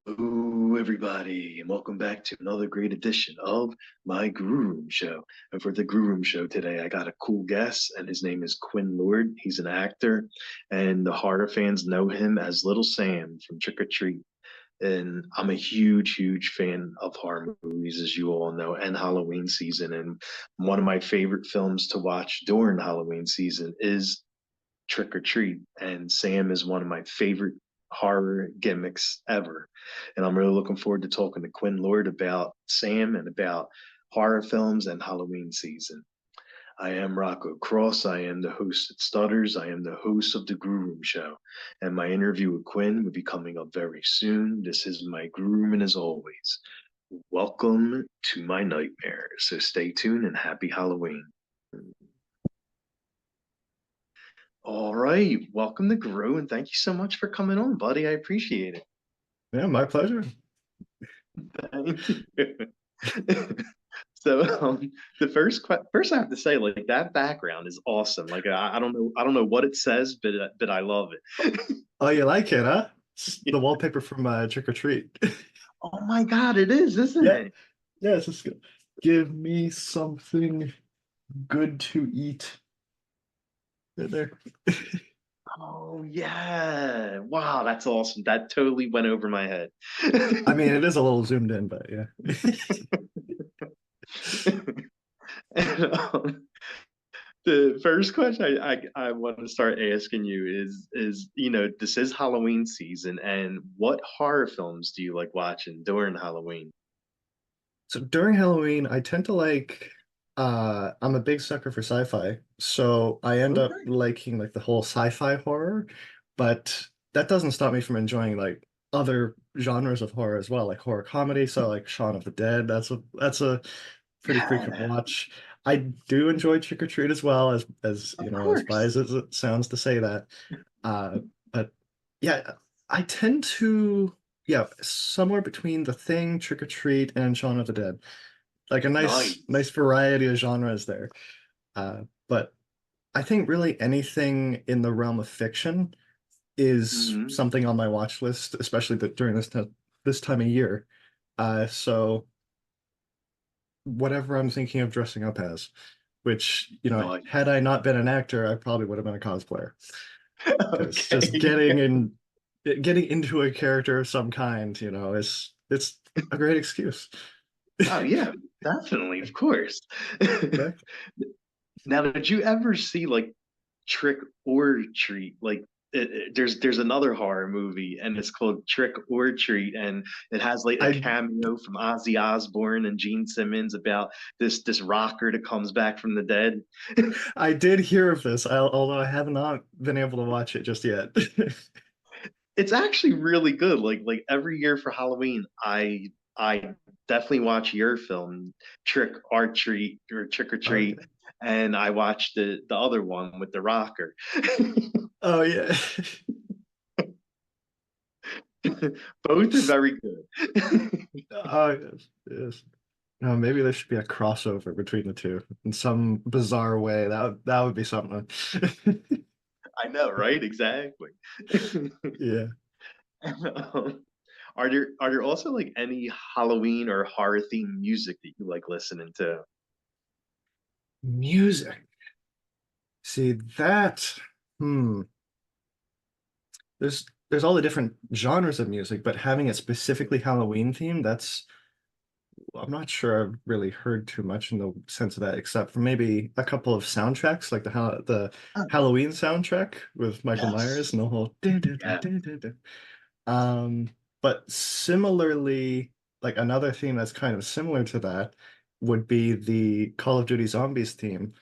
Hello, everybody, and welcome back to another great edition of my Grue Rume Show. And for the Grue Rume Show today, I got a cool guest, and his name is Quinn Lord. He's an actor, and the horror fans know him as Little Sam from Trick or Treat. And I'm a huge, huge fan of horror movies, as you all know, and Halloween season. And one of my favorite films to watch during Halloween season is Trick or Treat, and Sam is one of my favorite horror gimmicks ever. And I'm really looking forward to talking to Quinn Lord about Sam and about horror films and Halloween season. I am Rocco Cross. I am the host at Stutters. I am the host of the Grue Rume Show. And my interview with Quinn will be coming up very soon. This is my Grue Rume, and as always, welcome to my nightmare. So stay tuned and happy Halloween. All right. Welcome to Grue, and thank you so much for coming on, buddy. I appreciate it. Yeah, my pleasure. Thank you. So, the first I have to say, like that background is awesome. Like I don't know what it says, but I love it. Oh, you like it, huh? It's the wallpaper from Trick or Treat. Oh my God, it is, isn't Yeah, it? yeah, it's just good. Give me something good to eat. Right there. Oh yeah. Wow, that's awesome. That totally went over my head. I mean, it is a little zoomed in, but yeah. And, the first question I want to start asking you is this is Halloween season, and what horror films do you like watching during Halloween? So during Halloween, I tend to like I'm a big sucker for sci-fi. So I end up Okay. liking like the whole sci-fi horror, but that doesn't stop me from enjoying like other genres of horror as well, like horror comedy. So like Shaun of the Dead, that's a pretty frequent Yeah, watch. I do enjoy Trick or Treat as well, as of as course. biased as it sounds to say that. But yeah, I tend to yeah, somewhere between The Thing, Trick or Treat, and Shaun of the Dead. Like a nice Nice. variety of genres there. But I think really anything in the realm of fiction is Hmm. something on my watch list, especially during this time of year. So whatever I'm thinking of dressing up as, which, had Nice. I not been an actor, I probably would have been a cosplayer. Because just Okay. getting into a character of some kind, it's a great excuse. Oh yeah, definitely, of course. Exactly. Now, did you ever see like Trick or Treat? Like, there's another horror movie, and it's called Trick or Treat, and it has like a I cameo from Ozzy Osbourne and Gene Simmons about this rocker that comes back from the dead. I did hear of this, although I have not been able to watch it just yet. It's actually really good. Like every year for Halloween, I definitely watch your film, Trick or Treat or Trick or Treat, Okay. and I watched the other one with the rocker. Oh yeah. Both are very good. Oh yes, yes. No, maybe there should be a crossover between the two in some bizarre way. That would be something. I know, right? Exactly. Yeah. Um, are there also like any Halloween or horror themed music that you like listening to? Music. See that. Hmm. There's all the different genres of music, but having it specifically Halloween themed, that's I'm not sure I've really heard too much in the sense of that, except for maybe a couple of soundtracks, like the Oh, Halloween soundtrack with Michael Myers yes. and the whole. Yeah. Um, but similarly, like another theme that's kind of similar to that would be the Call of Duty Zombies theme,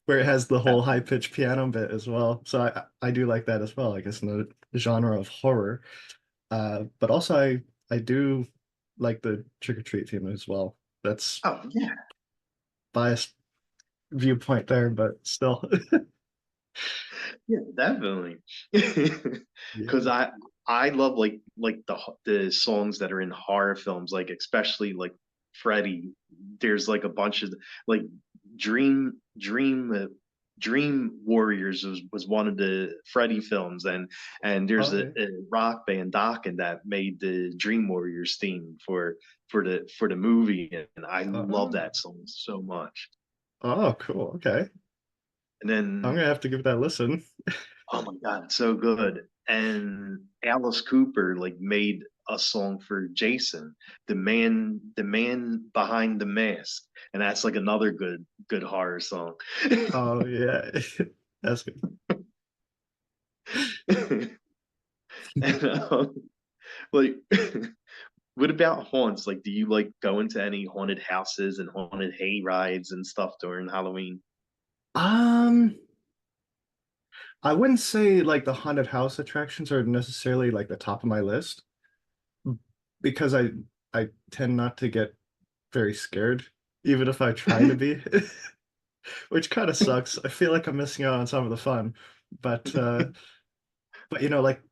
where it has the whole high-pitched piano bit as well. So I do like that as well, I guess in the genre of horror. But also I do like the Trick or Treat theme as well. That's Oh, yeah. biased viewpoint there, but still. Yeah, definitely. Because Yeah. I love like the songs that are in horror films, like especially like Freddy. There's like a bunch of like Dream. Dream Warriors was one of the Freddy films, and there's Oh, yeah. a rock band Dokken that made the Dream Warriors theme for the movie, and I love Oh, that song so much. oh, cool. Okay. And I'm then, gonna have to give that a listen. oh my God, it's so good. And Alice Cooper like made a song for Jason, the man behind the mask, and that's like another good horror song. Oh, yeah. That's good. And like, what about haunts? Like, do you like go into any haunted houses and haunted hay rides and stuff during Halloween? Um, I wouldn't say like the haunted house attractions are necessarily like the top of my list because I tend not to get very scared, even if I try to be, which kind of sucks. I feel like I'm missing out on some of the fun. But but like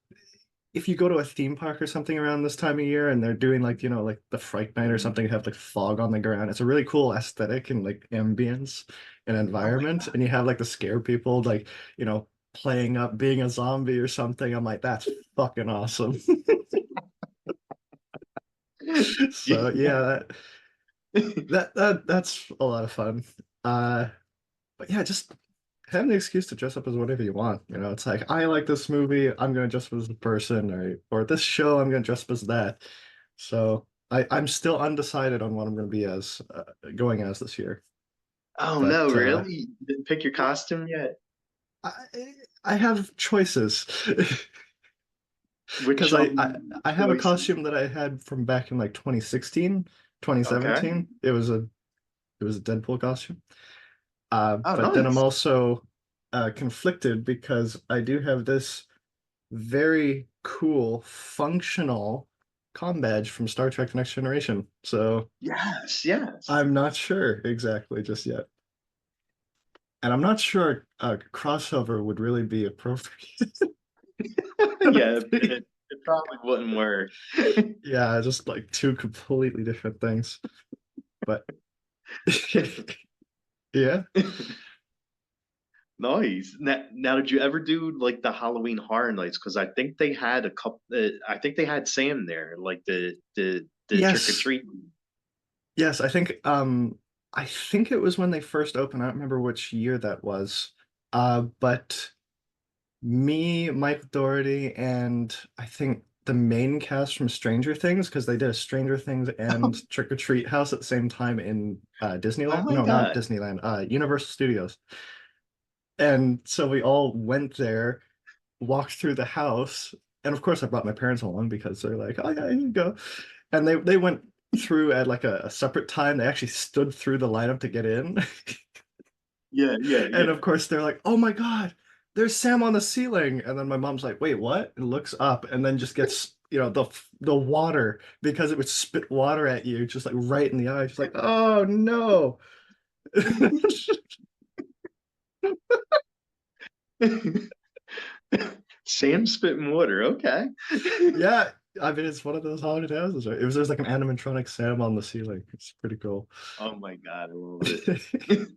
if you go to a theme park or something around this time of year and they're doing like, like the Fright Night or something, have like fog on the ground. It's a really cool aesthetic and like ambience and Oh my environment. And you have like the scare people like, playing up being a zombie or something. I'm like, that's fucking awesome. So God. yeah, that's a lot of fun. Uh but yeah, just have an excuse to dress up as whatever you want. It's like I like this movie, I'm gonna dress up as the person, or this show, I'm gonna dress up as that. So I'm still undecided on what I'm gonna be as going as this year. Oh no, But really? You didn't pick your costume yet? I I have choices Which because I have a choices? costume that I had from back in like 2016, Okay. 2017. It was a Deadpool costume. Oh, But then I'm nice. also conflicted because I do have this very cool, functional comm badge from Star Trek The Next Generation. So Yes, yes. I'm not sure exactly just yet. And I'm not sure a crossover would really be appropriate. Yeah, it probably wouldn't work. Yeah, just like two completely different things. But yeah. Nice. Now, did you ever do like the Halloween Horror Nights? Because I think they had a couple. I think they had Sam there, like the trick or Yes. treat. Yes, I think it was when they first opened. I don't remember which year that was. But me, Mike Doherty, and I think the main cast from Stranger Things, because they did a Stranger Things and Trick or Treat house at the same time in Oh Disneyland. my No, not God. Disneyland, Universal Studios. And so we all went there, walked through the house, and of course I brought my parents along because they're like, "Oh yeah, here you go." And they went through at like a separate time. They actually stood through the lineup to get in. Yeah, yeah, And of yeah. course they're like, "Oh my God, there's Sam on the ceiling." And then my mom's like, "Wait, what?" And looks up and then just gets, the water because it would spit water at you just like right in the eye. She's like, "Oh no." Sam spitting water. Okay. Yeah, I mean it's one of those haunted houses, right? There's like an animatronic Sam on the ceiling. It's pretty cool. Oh my God, I love it.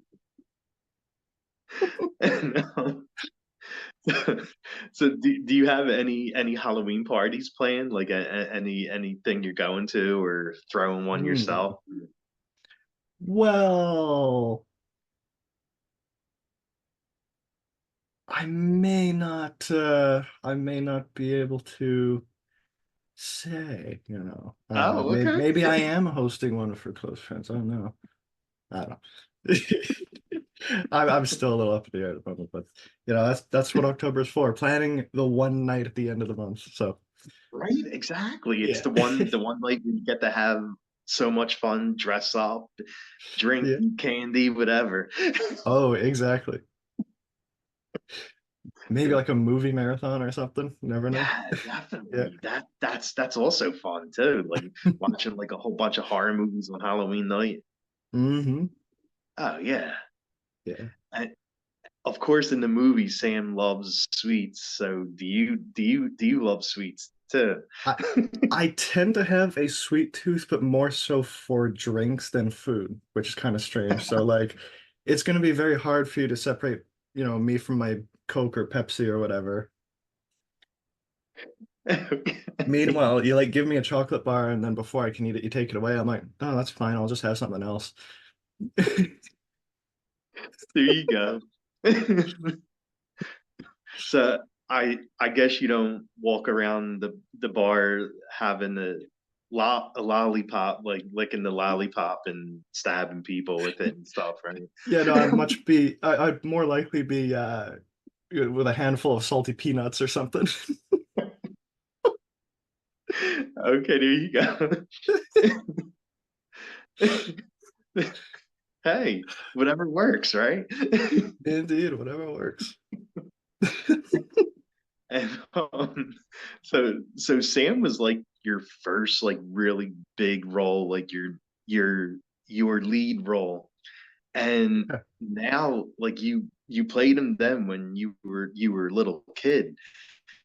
And, so do you have any Halloween parties planned? Like anything you're going to or throwing one Hmm. yourself? Well, I may not be able to say, Oh, maybe I okay. am hosting one for close friends. I don't know. I don't know. I'm still a little up in the air at the moment, but that's what October is for. Planning the one night at the end of the month. So Right, exactly. It's yeah. the one night you get to have so much fun, dress up, drink Yeah. candy, whatever. Oh, exactly. Maybe like a movie marathon or something. You never know. Yeah, Yeah. definitely. That's also fun too. Like watching like a whole bunch of horror movies on Halloween night. Hmm. Oh yeah. Yeah. And of course in the movie Sam loves sweets. So do you love sweets too? I I tend to have a sweet tooth, but more so for drinks than food, which is kind of strange. So like it's gonna be very hard for you to separate. me from my Coke or Pepsi or whatever. Okay. Meanwhile, you like give me a chocolate bar, and then before I can eat it, you take it away. I'm like, oh, that's fine. I'll just have something else. There you go. So I guess you don't walk around the bar having a lollipop, like licking the lollipop and stabbing people with it and stuff, right? Yeah, no, I'd more likely be with a handful of salty peanuts or something. Okay, there you go. Hey, whatever works, right? Indeed, whatever works. And so Sam was like your first like really big role, like your your lead role. And now like you played him then when you were a little kid.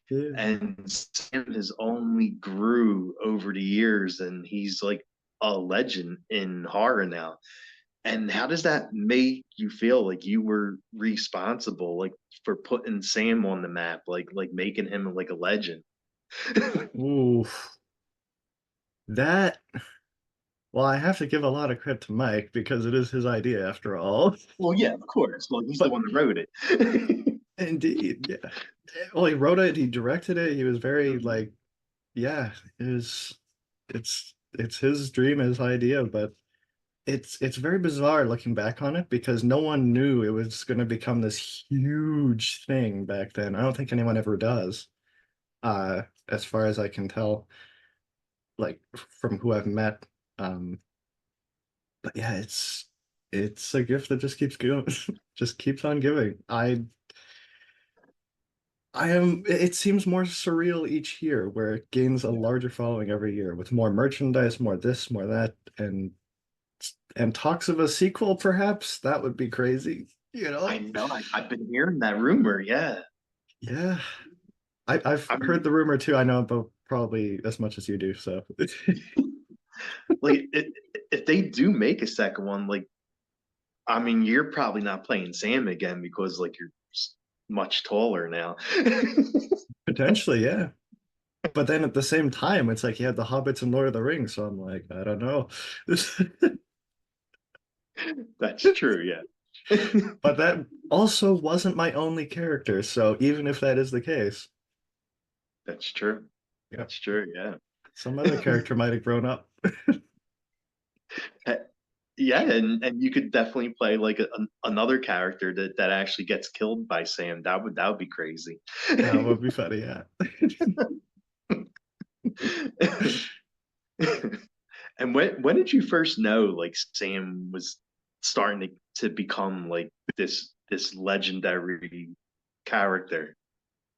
Yeah. And Sam has only grew over the years and he's like a legend in horror now. And how does that make you feel like you were responsible like for putting Sam on the map, like making him like a legend? Ooh, that. Well, I have to give a lot of credit to Mike because it is his idea after all. Well, yeah, of course. Well, he's the But one that wrote it. indeed, yeah. Well, he wrote it, he directed it. He was very Mhm. like, yeah, it's his dream, his idea, but it's very bizarre looking back on it because no one knew it was going to become this huge thing back then. I don't think anyone ever does, as far as I can tell, like from who I've met. Um, but yeah, it's a gift that just keeps going, just keeps on giving. It seems more surreal each year, where it gains a larger following every year with more merchandise, more this, more that, and talks of a sequel, perhaps. That would be crazy, you I know? know. I've been hearing that rumor. Yeah. Yeah. I've I heard mean, the rumor too. I know about probably as much as you do, so like if they do make a second one, like I mean, you're probably not playing Sam again because like you're much taller now. potentially, yeah. But then at the same time, it's like you had the Hobbits and Lord of the Rings, so I'm like, I don't know. That's true. Yeah. But that also wasn't my only character, so even if that is the case, That's true. yeah, That's true. Yeah. some other character might have grown up. Yeah, and you could definitely play like another character that actually gets killed by Sam. That would be crazy. That would be funny, yeah. And when did you first know like Sam was starting to become like this legendary character?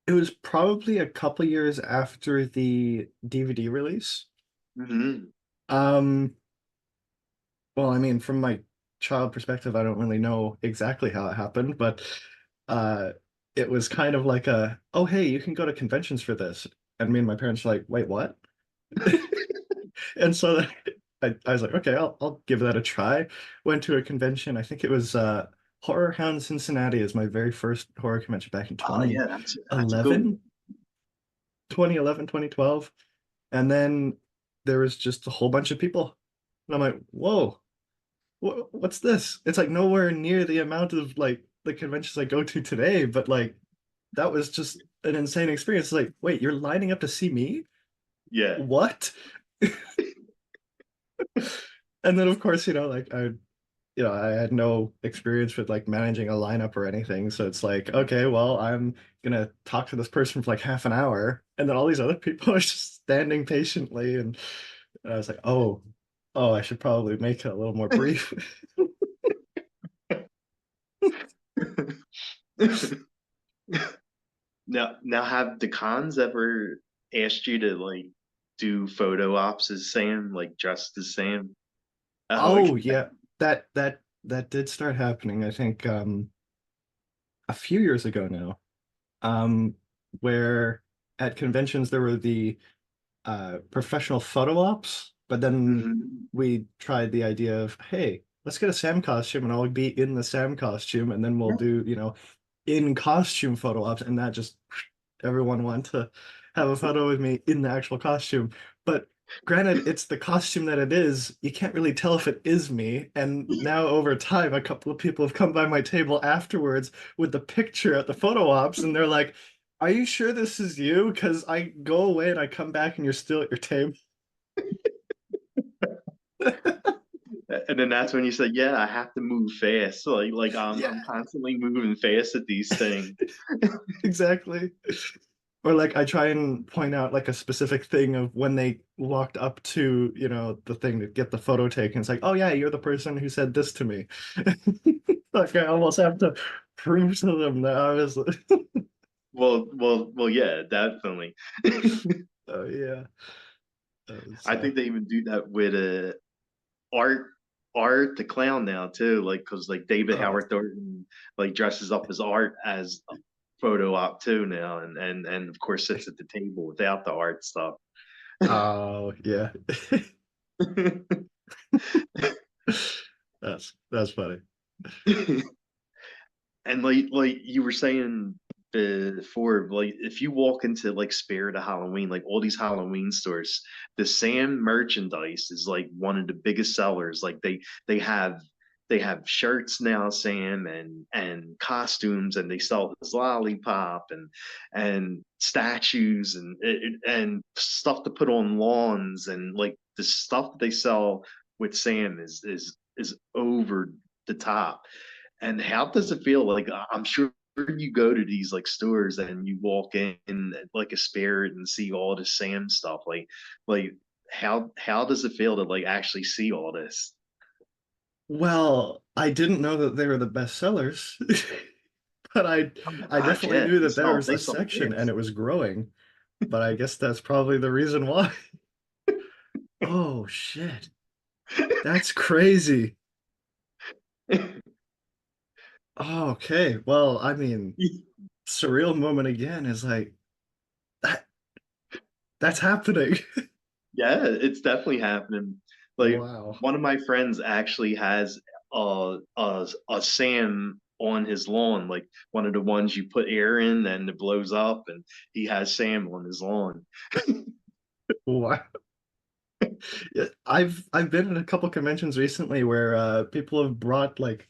It was probably a couple years after the DVD release. Hmm. Um, well, I mean, from my child perspective, I don't really know exactly how it happened, but uh it was kind of like oh hey, you can go to conventions for this. And me and my parents were like, wait, what? And so I was like, okay, I'll give that a try. Went to a convention. I think it was Horror Hound Cincinnati is my very first horror convention back in Oh yeah, that's a good one. 2011, 2012. And then there was just a whole bunch of people. And I'm like, whoa, what's this? It's like nowhere near the amount of like the conventions I go to today, but like that was just an insane experience. Like, wait, you're lining up to see me? Yeah. What? And then of course, I had no experience with like managing a lineup or anything. So it's like, okay, well, I'm gonna talk to this person for like half an hour, and then all these other people are just standing patiently, and I was like, oh, I should probably make it a little more brief. Now have the cons ever asked you to like do photo ops as Sam, like dressed as Sam? Oh, Oh okay. yeah, that did start happening, I think, a few years ago now. Um, where at conventions there were the professional photo ops, but then Mhm. we tried the idea of, hey, let's get a Sam costume and I'll be in the Sam costume, and then we'll Yeah. do, in costume photo ops, and that just everyone wanted to have a photo with me in the actual costume. But granted, it's the costume that it is. You can't really tell if it is me. And now over time, a couple of people have come by my table afterwards with the picture at the photo ops, and they're like, "Are you sure this is you? Because I go away and I come back and you're still at your table." And then that's when you say, "Yeah, I have to move fast. So like Yeah, I'm constantly moving fast at these things." exactly. Or like I try and point out like a specific thing of when they walked up to, the thing to get the photo taken. It's like, oh yeah, you're the person who said this to me. Like I almost have to prove to them that I was Well, yeah, definitely. oh yeah. I So think they even do that with Art Art the clown now too, like because like David oh, Howard Thornton like dresses up as Art as a photo op too now, and of course sits at the table without the art stuff. oh yeah. That's funny. And like you were saying before, like if you walk into like Spirit of Halloween, like all these Halloween stores, the Sam merchandise is like one of the biggest sellers. Like they have shirts now, Sam, and costumes, and they sell this lollipop and statues and stuff to put on lawns, and like the stuff that they sell with Sam is over the top. And how does it feel? Like I'm sure you go to these like stores and you walk in like a Spirit and see all the Sam stuff. Like how does it feel to like actually see all this? Well, I didn't know that they were the best sellers, but Oh my I gosh, definitely yeah, knew that there was they a sell section and this. it was growing. But I guess that's probably the reason why. Oh shit. That's crazy. Oh, okay. Well, I mean, surreal moment again is like that that's happening. Yeah, it's definitely happening. Like Wow. one of my friends actually has a Sam on his lawn, like one of the ones you put air in and it blows up, and he has Sam on his lawn. Wow. Yeah, I've been in a couple conventions recently where people have brought like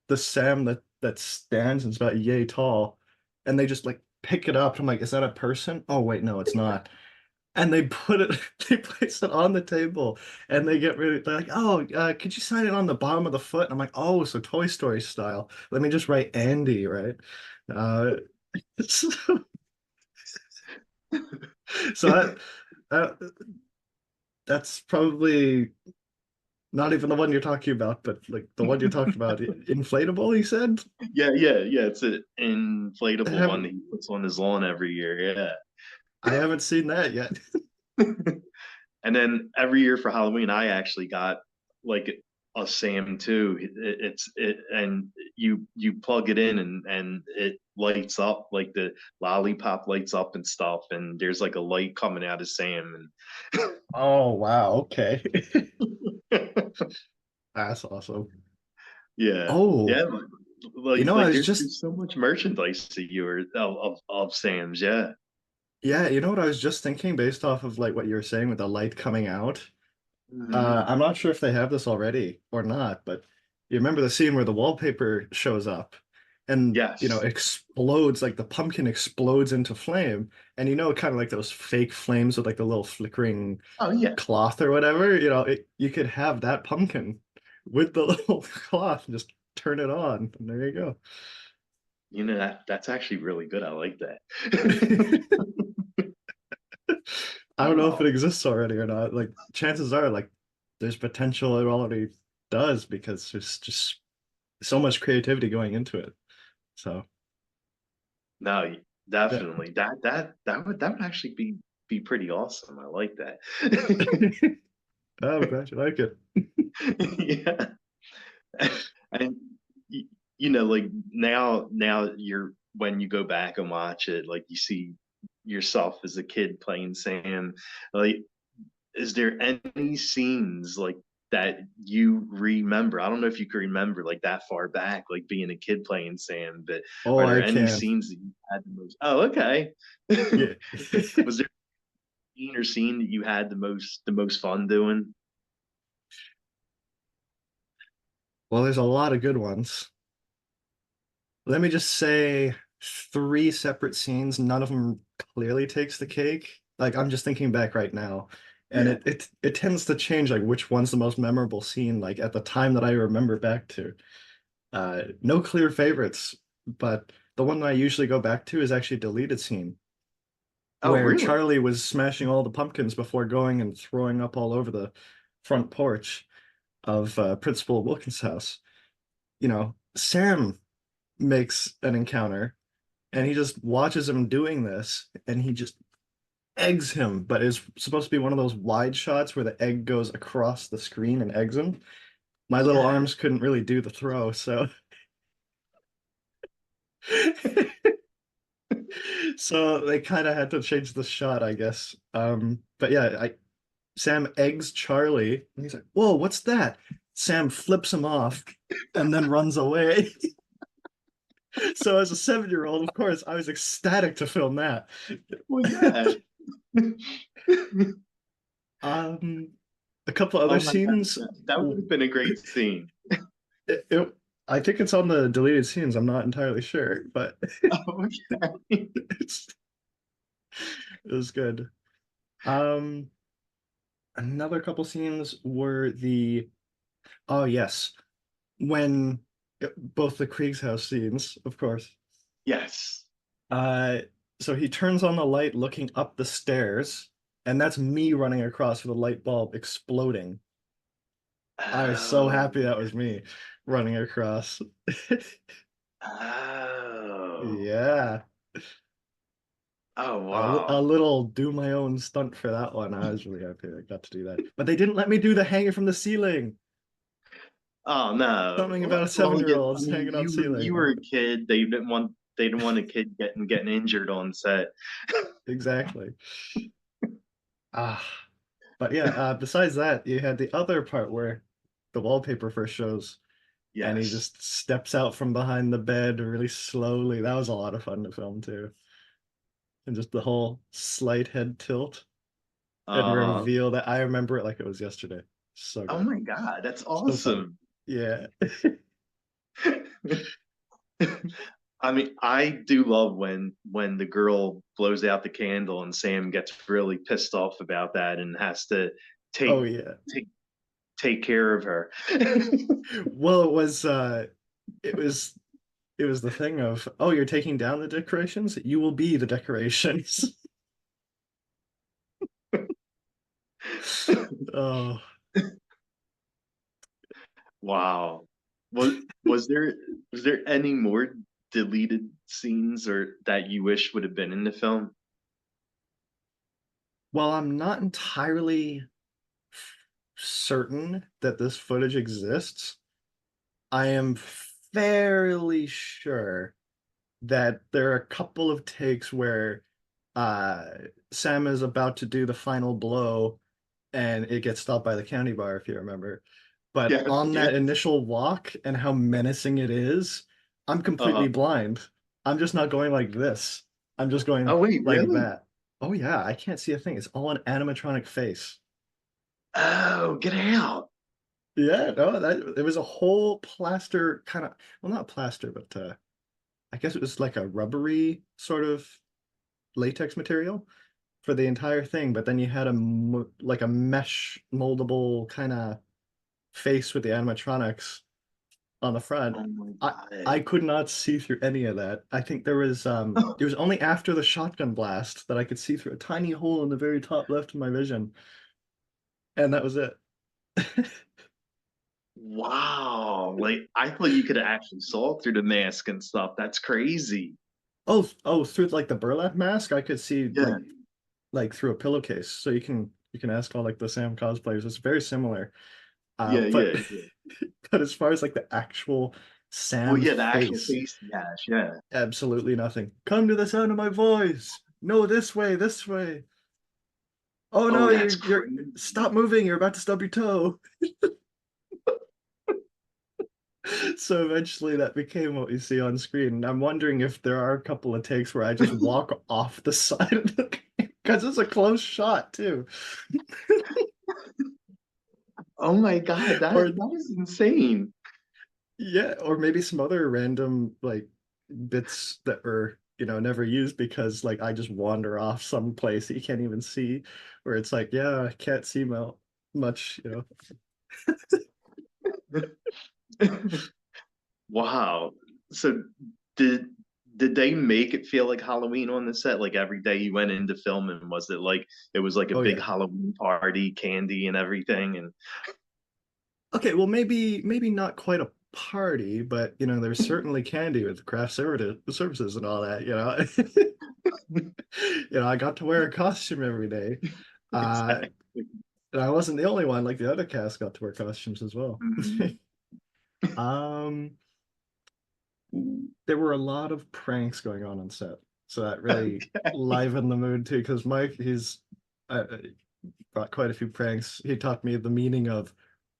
the Sam that stands and it's about yay tall, and they just like pick it up. I'm like, is that a person? Oh wait, no, it's not. And they put it, they place it on the table, and they get ready. They're like, "Oh, could you sign it on the bottom of the foot?" And I'm like, "Oh, so Toy Story style. Let me just write Andy, right?" Uh, so, so that that's probably not even the one you're talking about, but like the one you're talking about, inflatable. You said Yeah. It's an I inflatable one haven't that he puts on his lawn every year. I haven't seen that yet. Yeah. And then every year for Halloween, I actually got like a Sam too. And you plug it in and it lights up like the lollipop lights up and stuff. And there's like a light coming out of Sam. Oh wow, okay. And That's awesome. yeah, Oh, yeah. I was There's so much merchandise to you or of Sam's. Yeah. yeah, you know what I was just thinking based off of like what you were saying with the light coming out. Mhm. I'm not sure if they have this already or not, but you remember the scene where the wallpaper shows up and, Yes. explodes, like the pumpkin explodes into flame. And kind of like those fake flames with like the little flickering Oh yeah. cloth or whatever, you could have that pumpkin with the little cloth and just turn it on. And there you go. You know that's actually really good. I like that. I don't know if it Oh. exists already or not. Like chances are like there's potential it already does because there's just so much creativity going into it. So No, yeah. definitely. That would actually be pretty awesome. I like that. Oh, I'm glad you like it. Yeah. And y- like now you're when you go back and watch it, like you see yourself as a kid playing Sam. Like, is there any scenes like that you remember? I don't know if you can remember like that far back, like being a kid playing Sam, but Oh, are there I any can. scenes that you had the most? Oh, okay. Yeah. Was there a scene or scene that you had the most fun doing? Well, there's a lot of good ones. Let me just say three separate scenes. None of them clearly takes the cake. Like I'm just thinking back right now, and Yeah. it tends to change like which one's the most memorable scene, like at the time that I remember back to. No clear favorites, but the one that I usually go back to is actually a deleted scene Oh, where really? Charlie was smashing all the pumpkins before going and throwing up all over the front porch of Principal Wilkins' house. Sam makes an encounter and he just watches him doing this and he just eggs him, but it's supposed to be one of those wide shots where the egg goes across the screen and eggs him. My little Yeah. arms couldn't really do the throw, so so they kind of had to change the shot, I guess. But yeah, Sam eggs Charlie and he's like, "Whoa, what's that?" Sam flips him off and then runs away. So as a 7-year-old, of course, I was ecstatic to film that. Well, yeah. Um, a couple other Oh my God, scenes. that would have been a great scene. It, it, I think it's on the deleted scenes. I'm not entirely sure, but Oh, okay. it's it was good. Um, Another couple scenes were oh yes, when both the Krieg's house scenes, of course. Yes. Uh, so he turns on the light looking up the stairs, and that's me running across with a light bulb exploding. I was so Oh, happy that was me running across. oh, Yeah. oh, A wow. little do my own stunt for that one. I was really happy I got to do that. But they didn't let me do the hanging from the ceiling. Oh no. Something about a Well, yeah, I seven-year-olds mean, hanging on you ceiling. were a kid. They didn't want a kid getting injured on set. Exactly. Ah. But yeah, besides that, you had the other part where the wallpaper first shows and he Yes. just steps out from behind the bed really slowly. That was a lot of fun to film too. And just the whole slight head tilt and Uh-huh. reveal that I remember it like it was yesterday. So Oh good. my God, that's So funny. awesome. Yeah. I mean, I do love when the girl blows out the candle and Sam gets really pissed off about that and has to Oh take yeah. take take care of her. Well, it was it was the thing of, oh, you're taking down the decorations? You will be the decorations. Oh, Wow. Was was there was there any more deleted scenes or that you wish would have been in the film? well, I'm not entirely certain that this footage exists. I am fairly sure that there are a couple of takes where uh Sam is about to do the final blow and it gets stopped by the candy bar, if you remember. But Yes, on that yes. initial walk and how menacing it is, I'm completely Uh-huh. blind. I'm just not going like this. I'm just Oh going wait, like really? that. Oh yeah, I can't see a thing. It's all an animatronic face. Oh, get out. Yeah, no, that it was a whole plaster kind of, well, not plaster, but I guess it was like a rubbery sort of latex material for the entire thing. But then you had like a mesh moldable kind of face with the animatronics on the front. Oh my I God. could not see through any of that. I think there was it was only after the shotgun blast that I could see through a tiny hole in the very top left of my vision, and that was it. Wow. Like I thought you could have actually saw through the mask and stuff. That's crazy. Oh, through like the burlap mask, I could see Yeah. like through a pillowcase. So you can ask all like the Sam cosplayers. It's very similar. Yeah, But yeah, yeah. but as far as like the actual Well, Sam yeah, the actual face, face, yes, yeah. absolutely nothing. Come to the sound of my voice. No, this way, this way. Oh no, Oh, that's you're crazy. stop moving, you're about to stub your toe. So eventually that became what you see on screen. And I'm wondering if there are a couple of takes where I just walk off the side of the game because it's a close shot too. Oh my God, Or that is insane. yeah, or maybe some other random like bits that were, never used because like I just wander off some place that you can't even see, where it's like, yeah, I can't see much. Wow. So did did they make it feel like Halloween on the set? Like every day you went into film, and was it like it was like a Oh big yeah. Halloween party, candy and everything? And Okay, well maybe not quite a party, but there's certainly candy with craft services and all that. I got to wear a costume every day. Uh, exactly. and I wasn't the only one, like the other cast got to wear costumes as well. Mhm. Um, there were a lot of pranks going on set, so that really livened the mood too. Because Mike, he's brought quite a few pranks. He taught me the meaning of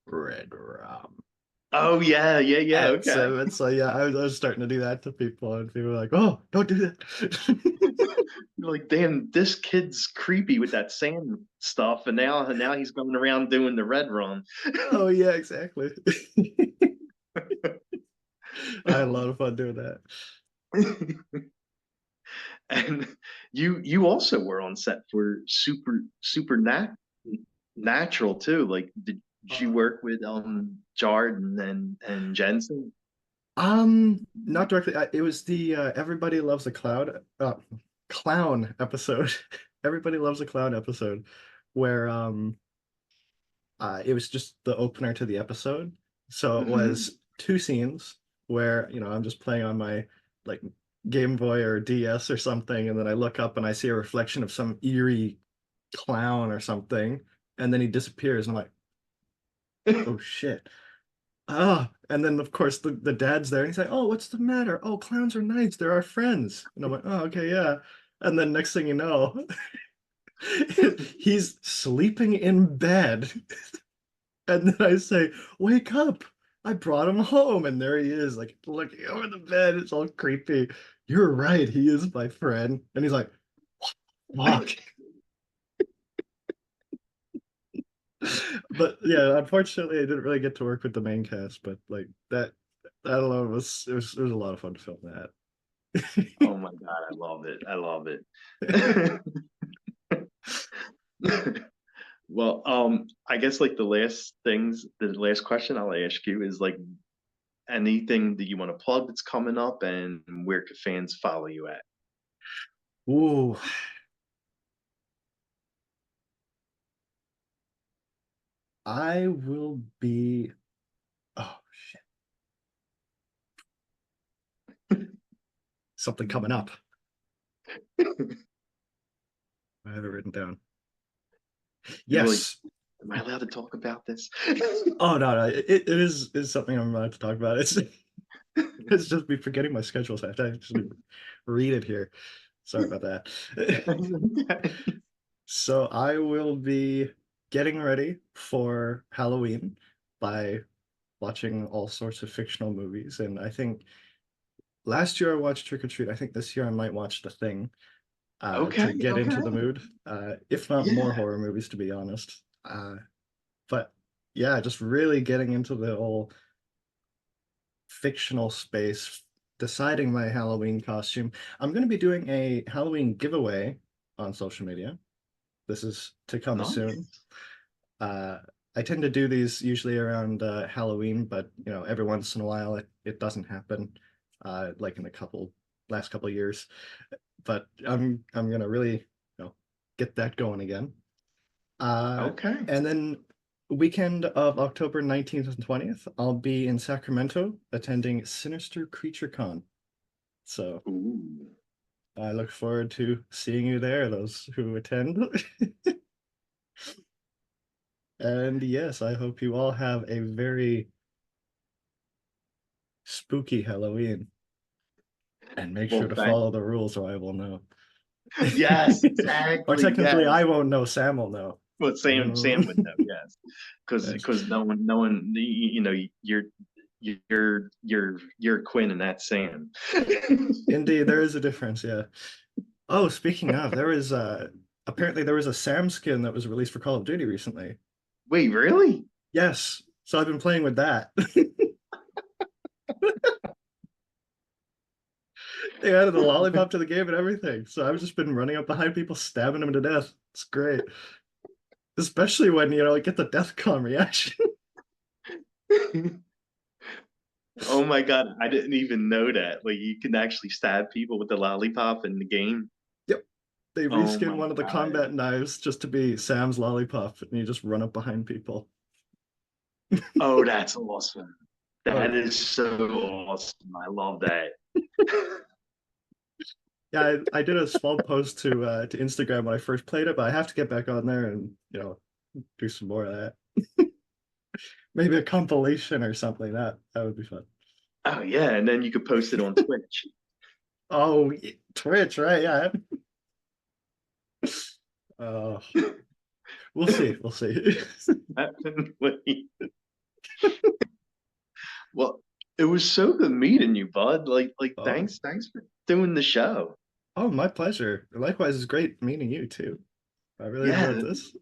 red rum. Oh yeah, yeah, yeah. And Okay. so it's like, yeah, I was starting to do that to people, and people were like, "Oh, don't do that." You're like, damn, this kid's creepy with that sand stuff, and now he's going around doing the red run. Oh yeah, exactly. I had a lot of fun doing that. And you also were on set for natural too. Like, did you Uh, work with Jordan and Jensen? not directly. It was the Everybody Loves a Clown episode. Everybody Loves a Clown episode, where it was just the opener to the episode. So it Hmm. was two scenes where, I'm just playing on my like Game Boy or DS or something, and then I look up and I see a reflection of some eerie clown or something, and then he disappears, and I'm like, oh shit. Ah, and then of course the dad's there and he's like, oh, what's the matter? Oh, clowns are nice, they're our friends. And I'm like, oh, okay, yeah. And then next thing you know, he's sleeping in bed. And then I say, wake up. I brought him home. And there he is, like looking over the bed. It's all creepy. You're right. He is my friend. And he's like, fuck. But yeah, unfortunately, I didn't really get to work with the main cast. But like that alone it was a lot of fun to film Oh my God, I love it. I love it. that. Well, I guess like the last question I'll ask you is like anything that you want to plug that's coming up, and where can fans follow you at? Ooh, I will be. Oh shit, something coming up. I have it written down. You're like, Yes. am I allowed to talk about this? Oh no, no, it is something I'm about to talk about. It's just me forgetting my schedules. I have to actually read it here. Sorry about that. So I will be getting ready for Halloween by watching all sorts of fictional movies, and I think last year I watched Trick or Treat. I think this year I might watch The Thing. To Okay, get into the okay. mood, if not more Yeah. horror movies, to be honest. But yeah, just really getting into the whole fictional space, deciding my Halloween costume. I'm going to be doing a Halloween giveaway on social media. This is to come soon. Nice. Uh, I tend to do these usually around Halloween, but every once in a while it doesn't happen, like in the last couple of years. But I'm gonna really get that going again. Uh, Okay. and then weekend of October 19th and 20th, I'll be in Sacramento attending Sinister Creature Con. So Ooh. I look forward to seeing you there, those who attend. And yes, I hope you all have a very spooky Halloween and make sure Well, to thank follow the rules or I will know. Yes, Or exactly. technically, Yes. I won't know. Sam will know. Well, Sam would know. Yes, Nice. because no one, you're Quinn and that's Sam. Indeed, there is a difference. Yeah. Oh, speaking of, there is apparently there was a Sam skin that was released for Call of Duty recently. Wait, really? Yes. So I've been playing with that. They added a lollipop to the game and everything. So I've just been running up behind people, stabbing them to death. It's great. Especially when, you get the deathcom reaction. Oh my God, I didn't even know that. Like you can actually stab people with the lollipop in the game. Yep. They Oh reskin my one of the God. combat knives just to be Sam's lollipop, and you just run up behind people. Oh, that's awesome. Oh That yeah. is so awesome. I love that. Yeah, I did a small post to Instagram when I first played it, but I have to get back on there and, do some more of that. Maybe a compilation or something. That would be fun. Oh yeah, and then you could post it on Twitch. Oh, Twitch, right? Yeah. Uh, we'll see. We'll see. Definitely. Well, it was so good meeting you, bud. Like Oh, thanks for doing the show. oh, my pleasure. Likewise, it's great meeting you too. I really enjoyed Yeah, this.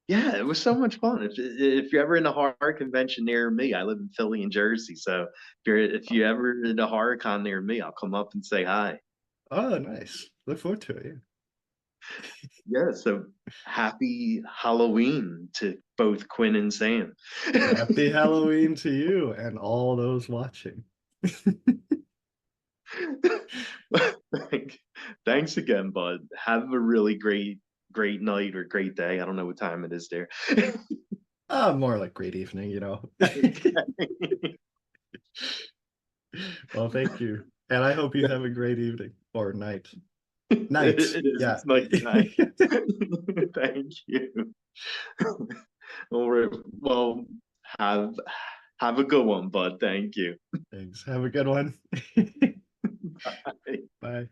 yeah, it was so much fun. If you're ever in a horror convention near me, I live in Philly and Jersey, so if you ever in a horror con near me, I'll come up and say hi. Oh, nice. Look forward to it. Yeah, so happy Halloween to both Quinn and Sam. Yeah. Happy Halloween to you and all those watching. Thank- Thanks again, bud. Have a really great night or great day. I don't know what time it is there. More like great evening. Okay. Well, thank you. And I hope you have a great evening or night. Night. It is. Yeah. It's night night. Thank you. All right. Well, have have a good one, bud. Thank you. Thanks. Have a good one. Bye. Bye.